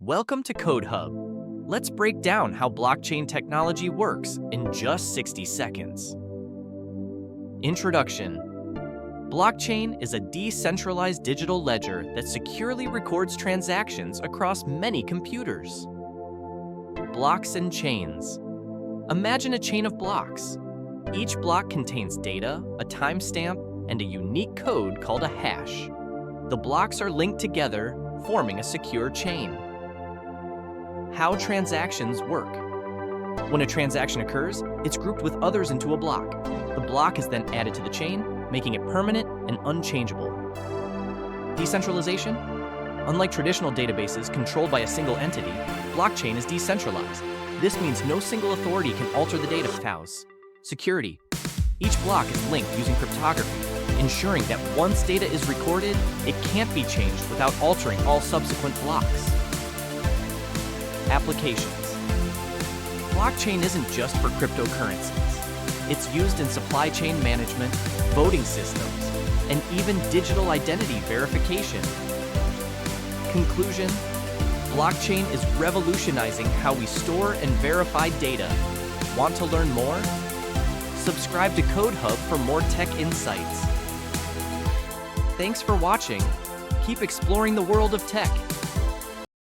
Welcome to Code Hub. Let's break down how blockchain technology works in just 60 seconds. Introduction. Blockchain is a decentralized digital ledger that securely records transactions across many computers. Blocks and chains. Imagine a chain of blocks. Each block contains data, a timestamp, and a unique code called a hash. The blocks are linked together, forming a secure chain. How transactions work. When a transaction occurs, it's grouped with others into a block. The block is then added to the chain, making it permanent and unchangeable. Decentralization? Unlike traditional databases controlled by a single entity, blockchain is decentralized. This means no single authority can alter the data files. Security. Each block is linked using cryptography, ensuring that once data is recorded, it can't be changed without altering all subsequent blocks. Applications. Blockchain isn't just for cryptocurrencies. It's used in supply chain management, voting systems, and even digital identity verification. Conclusion: blockchain is revolutionizing how we store and verify data. Want to learn more? Subscribe to Code Hub for more tech insights. Thanks for watching. Keep exploring the world of tech.